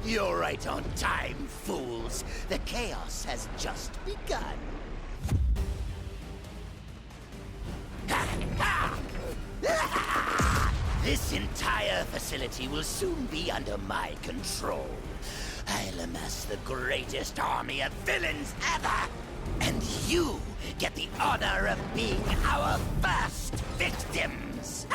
You're right on time, fools. The chaos has just begun. This entire facility will soon be under my control. I'll amass the greatest army of villains ever! And you get the honor of being our first victims!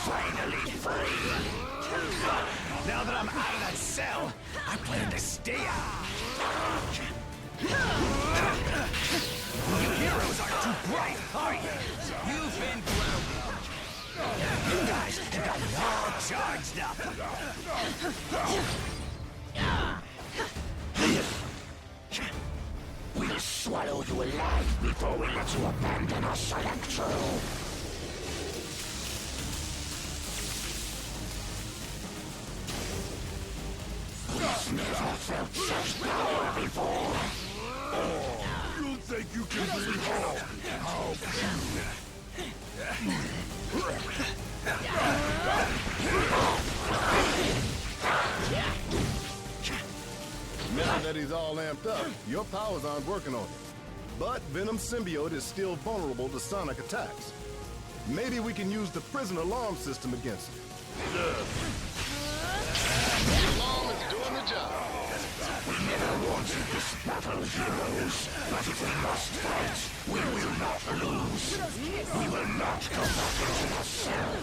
Finally free! Now that I'm out of that cell, I plan to stay out. You heroes aren't too bright, are you? You've been grounded. You guys have got me all charged up. We'll swallow you alive before we let you abandon us, Electro. We've never felt such power before. You think you can beat all? Now that he's all amped up, your powers aren't working on him. But Venom's symbiote is still vulnerable to sonic attacks. Maybe we can use the prison alarm system against him. The alarm is doing the job. We never wanted this battle, heroes. But if we must fight, we will not lose. We will not go back into the cell.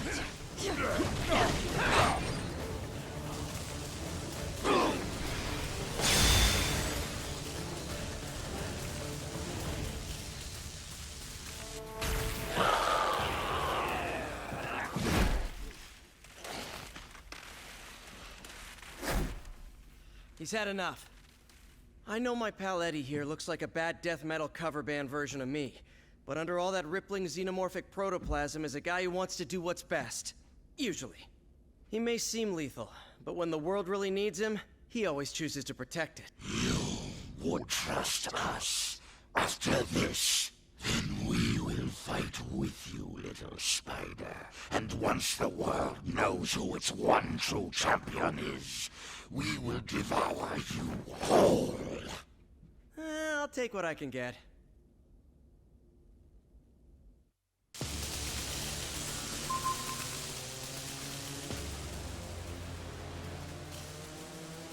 He's had enough. I know my pal Eddie here looks like a bad death metal cover band version of me, but under all that rippling xenomorphic protoplasm is a guy who wants to do what's best. Usually. He may seem lethal, but when the world really needs him, he always chooses to protect it. You would trust us. After this, then we will fight with you, little spider. And once the world knows who its one true champion is, we will devour you whole. I'll take what I can get.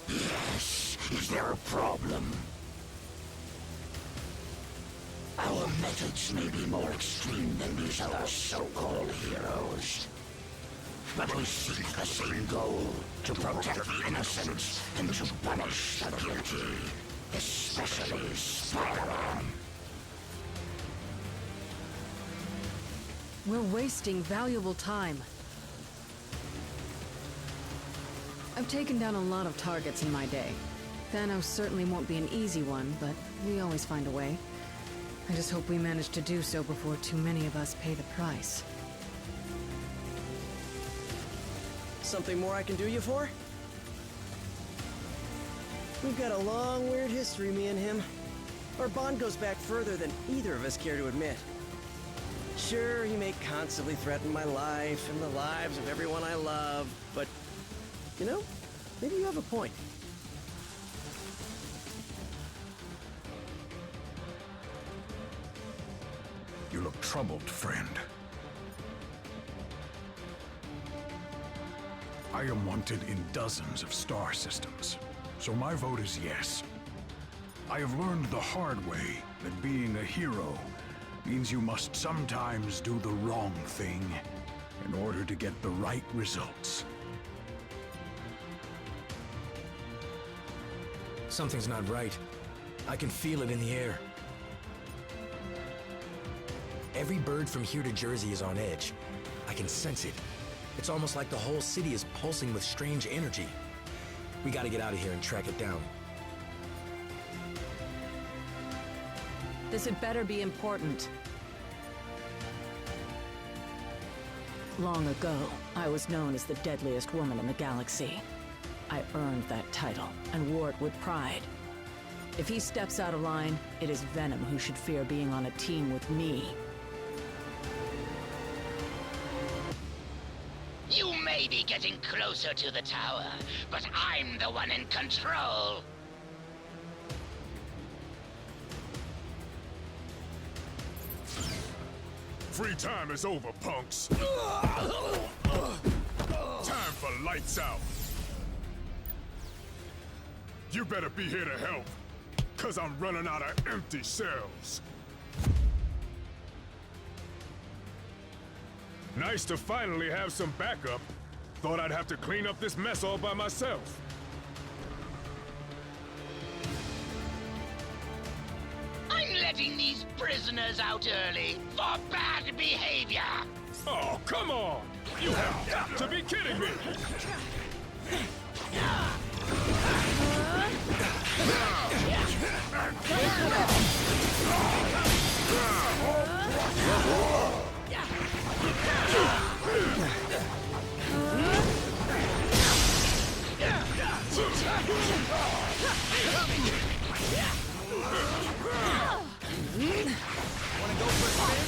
Yes, is there a problem? Our methods may be more extreme than these other so-called heroes. But we seek the same goal, to protect the innocent and to punish the guilty, especially Spider-Man. We're wasting valuable time. I've taken down a lot of targets in my day. Thanos certainly won't be an easy one, but we always find a way. I just hope we manage to do so before too many of us pay the price. Something more I can do you for? We've got a long, weird history, me and him. Our bond goes back further than either of us care to admit. Sure, he may constantly threaten my life and the lives of everyone I love, but, you know, maybe you have a point. You look troubled, friend. I am wanted in dozens of star systems, so my vote is yes. I have learned the hard way that being a hero means you must sometimes do the wrong thing in order to get the right results. Something's not right. I can feel it in the air. Every bird from here to Jersey is on edge. I can sense it. It's almost like the whole city is pulsing with strange energy. We gotta get out of here and track it down. This had better be important. Long ago, I was known as the deadliest woman in the galaxy. I earned that title and wore it with pride. If he steps out of line, it is Venom who should fear being on a team with me. You may be getting closer to the tower, but I'm the one in control. Free time is over, punks. Time for lights out. You better be here to help, 'cause I'm running out of empty cells. Nice to finally have some backup. Thought I'd have to clean up this mess all by myself. I'm letting these prisoners out early for bad behavior. Oh, come on! You have got to be kidding me! Wanna go for a spin?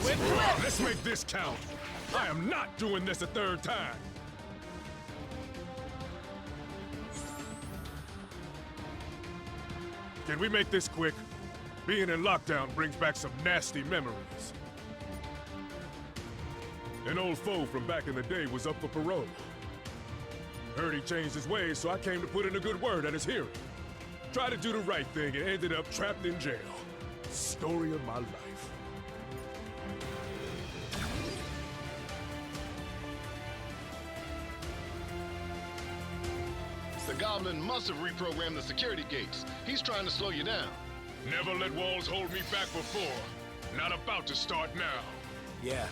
Whip, whip! Let's make this count. I am not doing this a third time. Can we make this quick? Being in lockdown brings back some nasty memories. An old foe from back in the day was up for parole. Heard he changed his ways, so I came to put in a good word at his hearing. Tried to do the right thing and ended up trapped in jail. Story of my life. The Goblin must have reprogrammed the security gates. He's trying to slow you down. Never let walls hold me back before. Not about to start now. Yeah.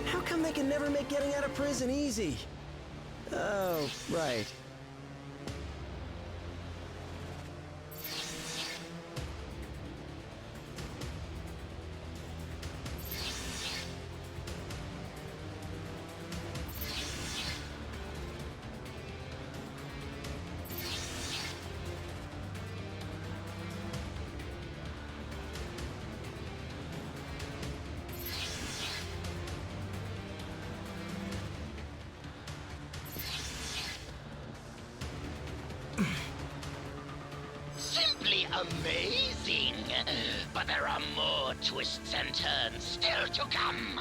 How come they can never make getting out of prison easy? Oh, right. Simply amazing. But there are more twists and turns still to come.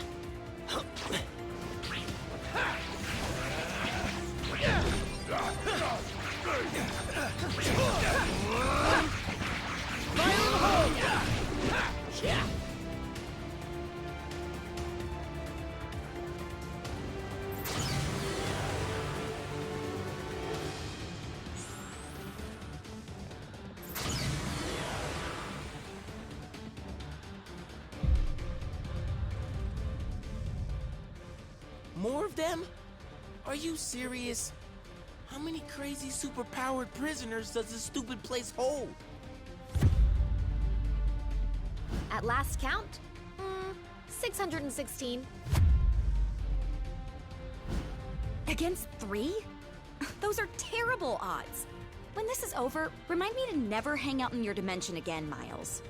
More of them? Are you serious? How many crazy superpowered prisoners does this stupid place hold? At last count, 616. Against 3? Those are terrible odds. When this is over, remind me to never hang out in your dimension again, Miles.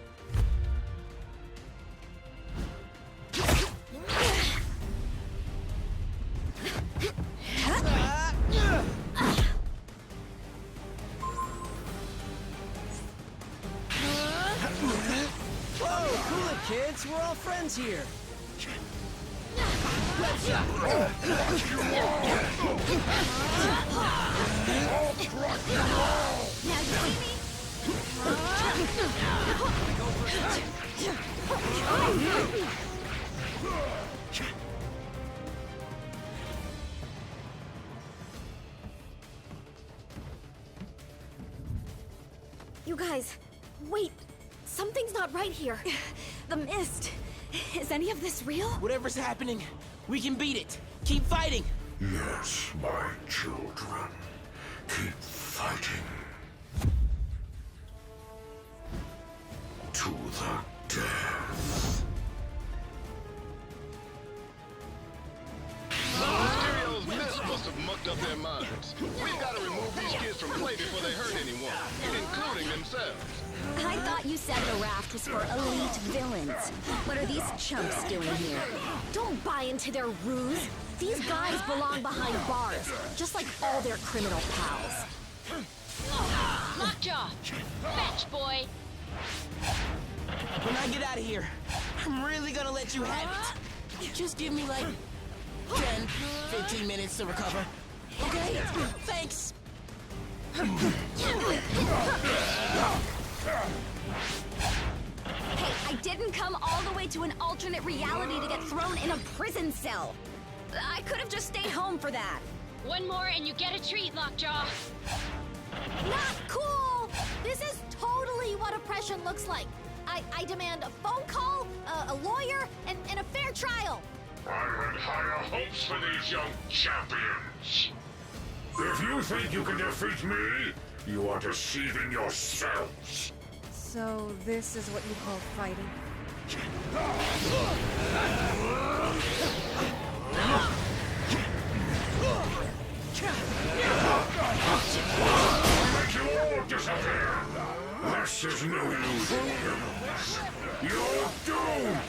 Whoa, cool it, kids. We're all friends here. Now you see me? You guys, wait. Something's not right here. The mist. Is any of this real? Whatever's happening, we can beat it. Keep fighting. Yes, my children. Keep fighting. To the death. Mysterio's mist must have mucked up their minds. We've got to remove these kids from play before they hurt anyone, including themselves. I thought you said the raft was for elite villains. What are these chumps doing here? Don't buy into their ruse. These guys belong behind bars, just like all their criminal pals. Lockjaw! Fetch, boy! When I get out of here, I'm really gonna let you have it. Just give me like 10, 15 minutes to recover. Okay? Thanks! Hey, I didn't come all the way to an alternate reality to get thrown in a prison cell. I could have just stayed home for that. One more and you get a treat, Lockjaw! Not cool! This is totally what oppression looks like. I demand a phone call, a lawyer, and a fair trial. I had higher hopes for these young champions. If you think you can defeat me, you are deceiving yourselves. So this is what you call fighting? Make you all disappear! This is no illusion. You're doomed!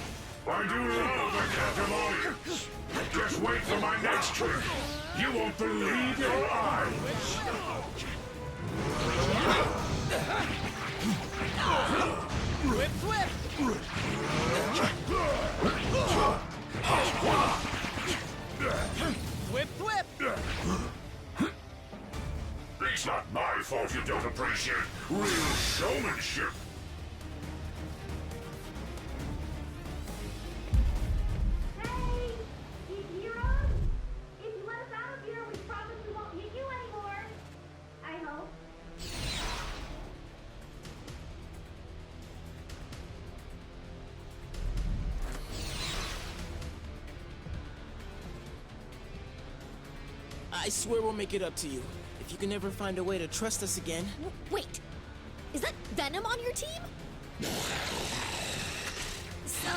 I do love a captive audience. Just wait for my next trick. You won't believe your eyes. Whip, whip! Whip, whip! It's not my fault you don't appreciate real showmanship. Hey! You hear us? If you let us out of here, we promise we won't hit you anymore. I hope. I swear we'll make it up to you. If you can ever find a way to trust us again. Wait, is that Venom on your team? So,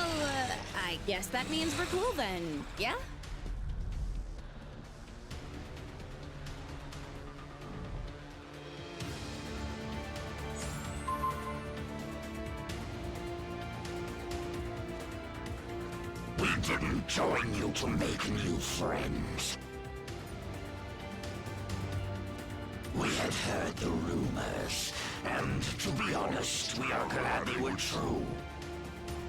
I guess that means we're cool then, yeah? We didn't join you to make new friends. We had heard the rumors, and to be honest, we are glad they were true.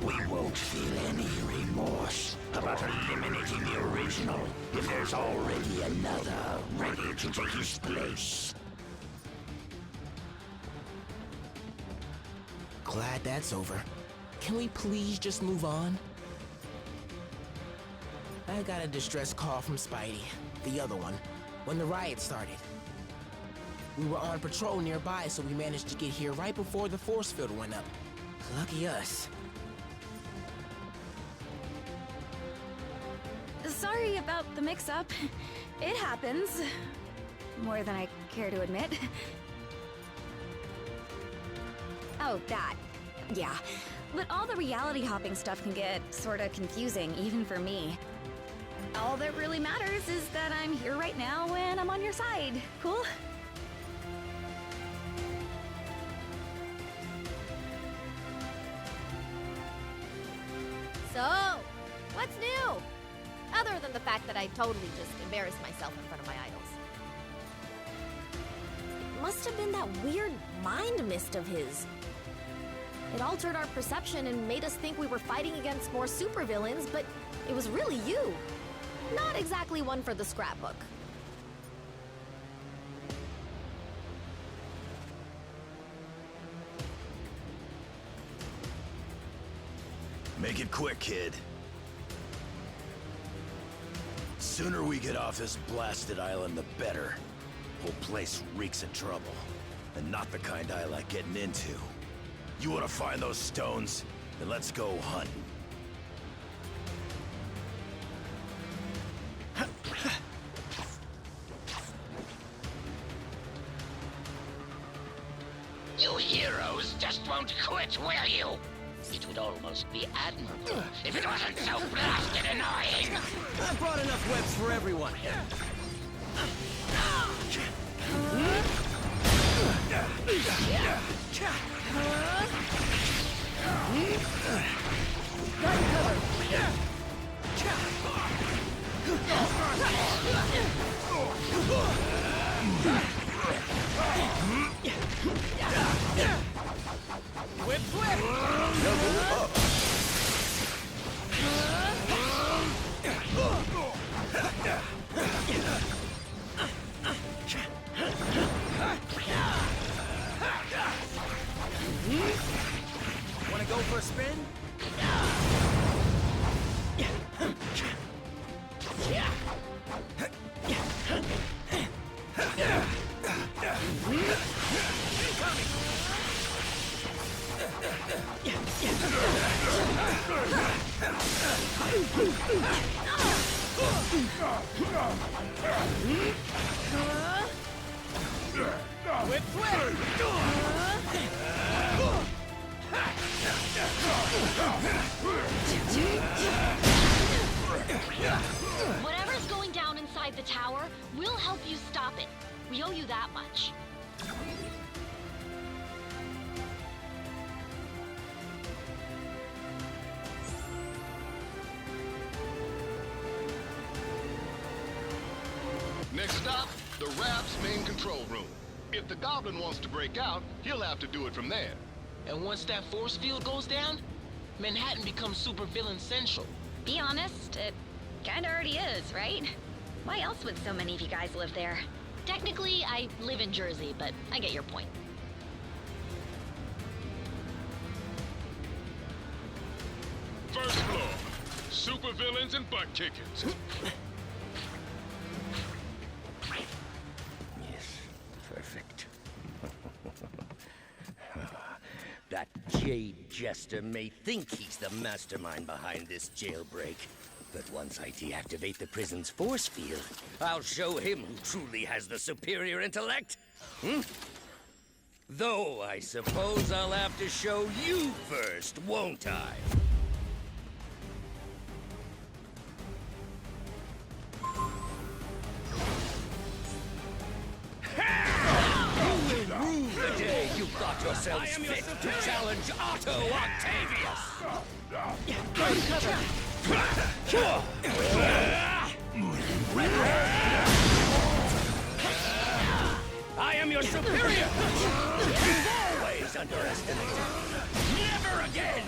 We won't feel any remorse about eliminating the original if there's already another ready to take his place. Glad that's over. Can we please just move on? I got a distress call from Spidey, the other one, when the riot started. We were on patrol nearby, so we managed to get here right before the force field went up. Lucky us. Sorry about the mix-up. It happens. More than I care to admit. Oh, that. Yeah. But all the reality hopping stuff can get sorta confusing, even for me. All that really matters is that I'm here right now and I'm on your side. Cool? So, what's new? Other than the fact that I totally just embarrassed myself in front of my idols. It must have been that weird mind mist of his. It altered our perception and made us think we were fighting against more supervillains, but it was really you. Not exactly one for the scrapbook. Make it quick, kid. Sooner we get off this blasted island, the better. Whole place reeks of trouble. and not the kind I like getting into. You want to find those stones? Then let's go hunting. You heroes just won't quit, will you? It would almost be admirable if it wasn't so blasted annoying. I brought enough webs for everyone. Whip, whip! Level up! Wanna go for a spin? Whip, whip! Whatever's going down inside the tower, we'll help you stop it. We owe you that much. Next stop, the Rap's main control room. If the Goblin wants to break out, he'll have to do it from there. And once that force field goes down, Manhattan becomes supervillain central. Be honest, it kinda already is, right? Why else would so many of you guys live there? Technically, I live in Jersey, but I get your point. First floor. Supervillains and butt kickers. Yes, perfect. That Jade Jester may think he's the mastermind behind this jailbreak, but once I deactivate the prison's force field, I'll show him who truly has the superior intellect. Though I suppose I'll have to show you first, won't I? The day you thought yourselves fit to challenge Otto Octavius! I am your superior! Always underestimated! Never again!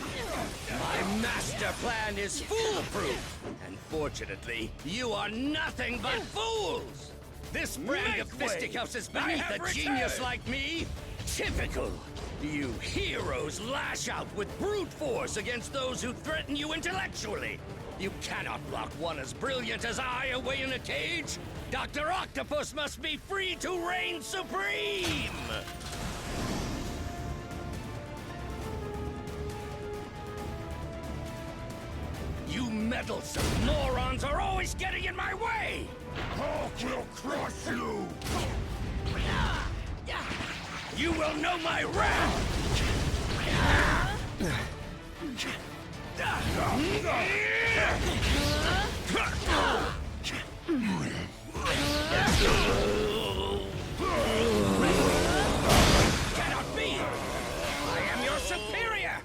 My master plan is foolproof! And fortunately, you are nothing but fools! This brand of fisticuffs is beneath a genius like me! Typical! You heroes lash out with brute force against those who threaten you intellectually! You cannot block one as brilliant as I away in a cage! Dr. Octopus must be free to reign supreme! You meddlesome morons are always getting in my way! Hulk will crush you! You will know my wrath! Cannot be! I am your superior!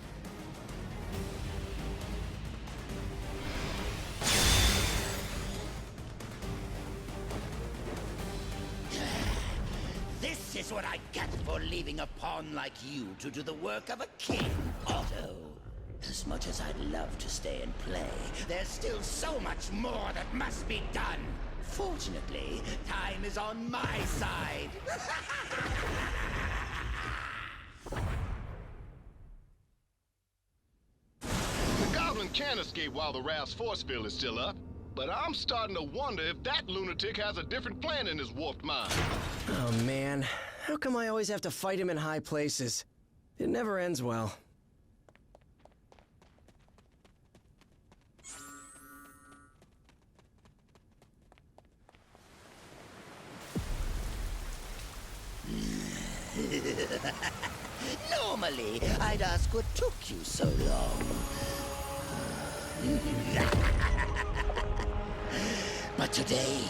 This is what I get for leaving a pawn like you to do the work of a king, Otto. As much as I'd love to stay and play, there's still so much more that must be done. Fortunately, time is on my side. The Goblin can't escape while the Rap's force field is still up, but I'm starting to wonder if that lunatic has a different plan in his warped mind. Oh man, How come I always have to fight him in high places? It never ends well. Normally, I'd ask what took you so long. But today,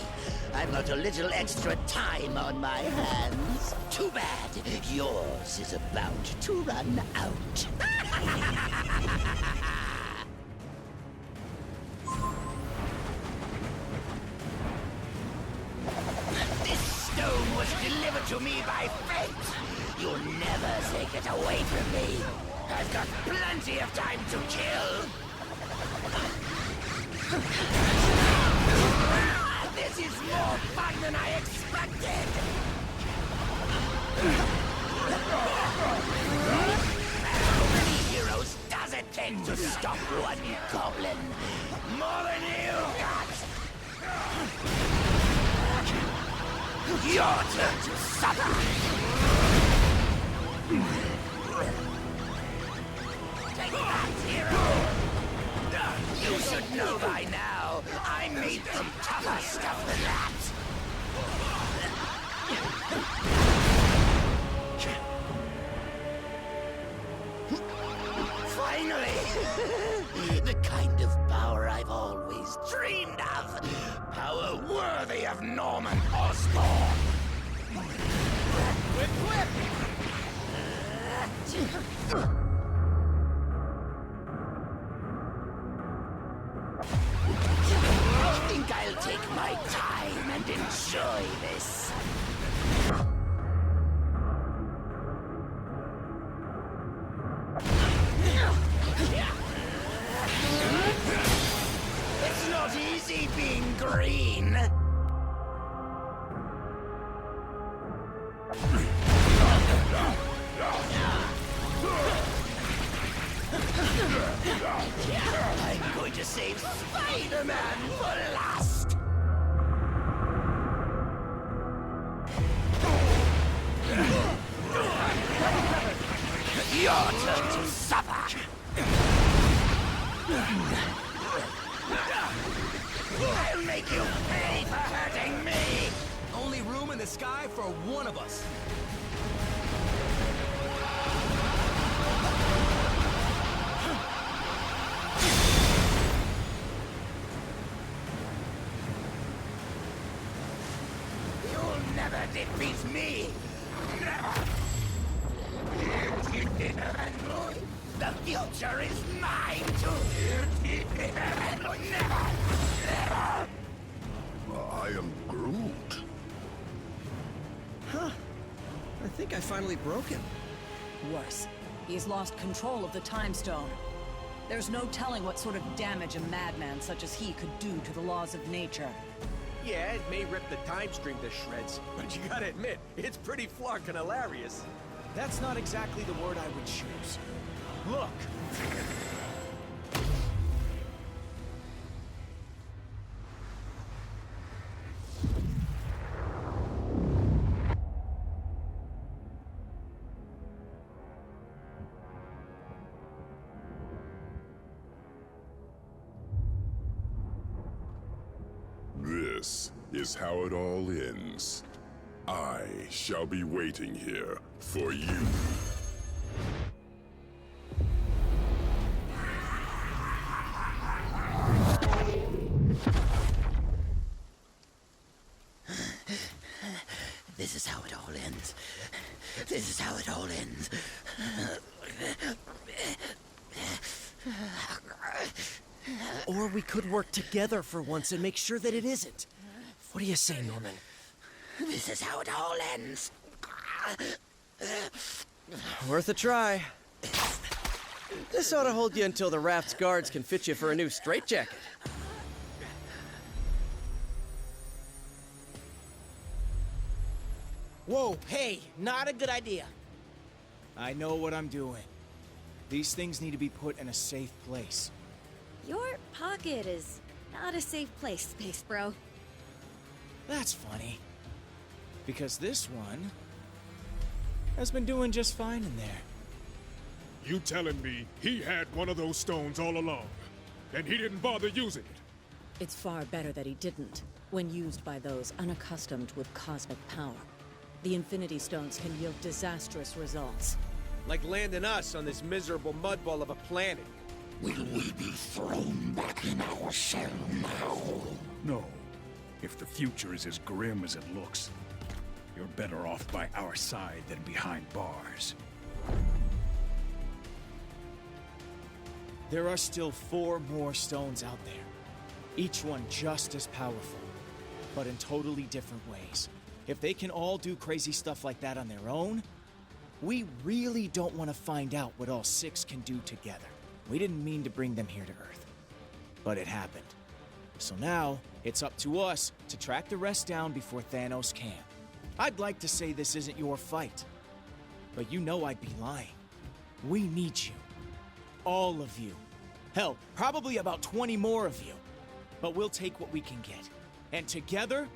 I've got a little extra time on my hands. Too bad. Yours is about to run out. This stone was delivered to me by fate. You'll never take it away from me. I've got plenty of time to kill. This is more fun than I expected! How many heroes does it take to stop one goblin? More than you got! Your turn to suffer! Take that, hero! You should know by now, I made some tougher stuff than that! Finally! The kind of power I've always dreamed of! Power worthy of Norman Osborn! Whip, whip! I think I'll take my time and enjoy this. It's not easy being green. I'm going to save Spider-Man for last! Your turn to suffer! I'll make you pay for hurting me! Only room in the sky for one of us. You'll never defeat me! Never! The future is mine to... Never! Never! I am Groot. Huh. I think I finally broke him. Worse, he's lost control of the Time Stone. There's no telling what sort of damage a madman such as he could do to the laws of nature. Yeah, it may rip the time stream to shreds, but you gotta admit, it's pretty flarkin' hilarious. That's not exactly the word I would choose. Look! This is how it all ends. I shall be waiting here for you. This is how it all ends. This is how it all ends. Or we could work together for once and make sure that it isn't. What do you say, Norman? This is how it all ends. Worth a try. This ought to hold you until the raft's guards can fit you for a new straitjacket. Whoa, hey, not a good idea. I know what I'm doing. These things need to be put in a safe place. Your pocket is not a safe place, Space Bro. That's funny. Because this one has been doing just fine in there. You telling me he had one of those stones all along, and he didn't bother using it? It's far better that he didn't, when used by those unaccustomed with cosmic power. The Infinity Stones can yield disastrous results. Like landing us on this miserable mudball of a planet. Will we be thrown back in our cell now? No. If the future is as grim as it looks, you're better off by our side than behind bars. There are still 4 more stones out there. Each one just as powerful, but in totally different ways. If they can all do crazy stuff like that on their own, we really don't want to find out what all 6 can do together. We didn't mean to bring them here to Earth, but it happened. So now, it's up to us to track the rest down before Thanos can. I'd like to say this isn't your fight, but you know I'd be lying. We need you. All of you. Hell, probably about 20 more of you. But we'll take what we can get. And together,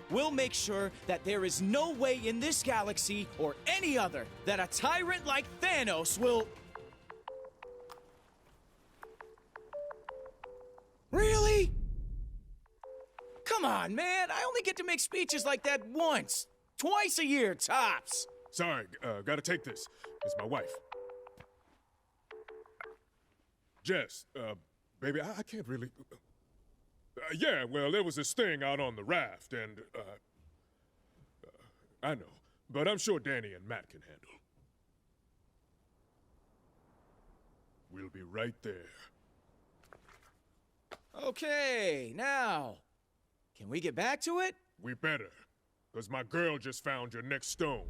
we'll make sure that there is no way in this galaxy or any other that a tyrant like Thanos will... Really? Come on, man. I only get to make speeches like that once. Twice a year, tops. Sorry, gotta take this. It's my wife. Jess, baby, I can't really... yeah, well, there was this thing out on the raft, and, I know, but I'm sure Danny and Matt can handle. We'll be right there. Okay, now, can we get back to it? We better, because my girl just found your next stone.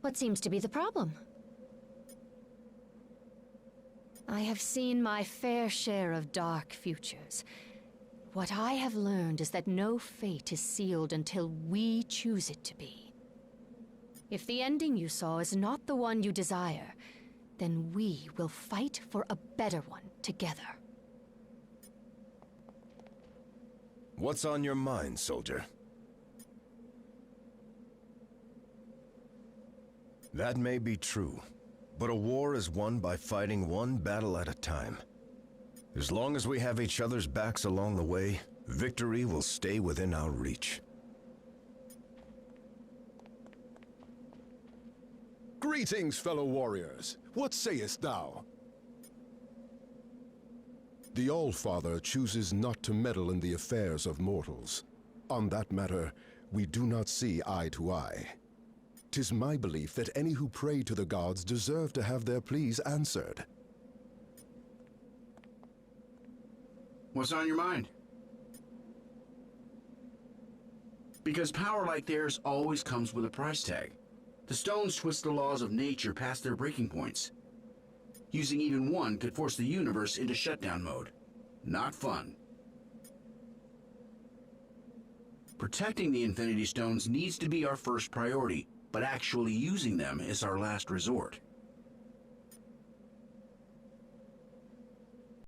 What seems to be the problem? I have seen my fair share of dark futures. What I have learned is that no fate is sealed until we choose it to be. If the ending you saw is not the one you desire, then we will fight for a better one together. What's on your mind, soldier? That may be true, but a war is won by fighting one battle at a time. As long as we have each other's backs along the way, victory will stay within our reach. Greetings, fellow warriors. What sayest thou? The All-Father chooses not to meddle in the affairs of mortals. On that matter, we do not see eye to eye. 'Tis my belief that any who pray to the gods deserve to have their pleas answered. What's on your mind? Because power like theirs always comes with a price tag. The stones twist the laws of nature past their breaking points. Using even one could force the universe into shutdown mode. Not fun. Protecting the Infinity Stones needs to be our first priority, but actually using them is our last resort.